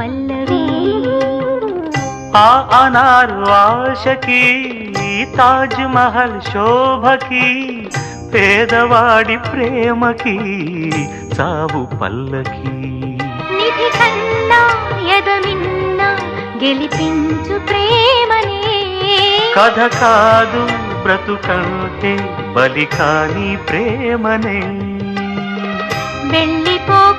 పల్లవి. ఆ అనారు ఆశకి తాజ్ మహల్ శోభకి పేదవాడి ప్రేమకి సావు పల్లకి. నిధి కన్నా ఎదమిన్నా గెలిపించు ప్రేమనే. కథ కాదు బ్రతుకంటే బలి కాని ప్రేమనే. వెళ్ళిపో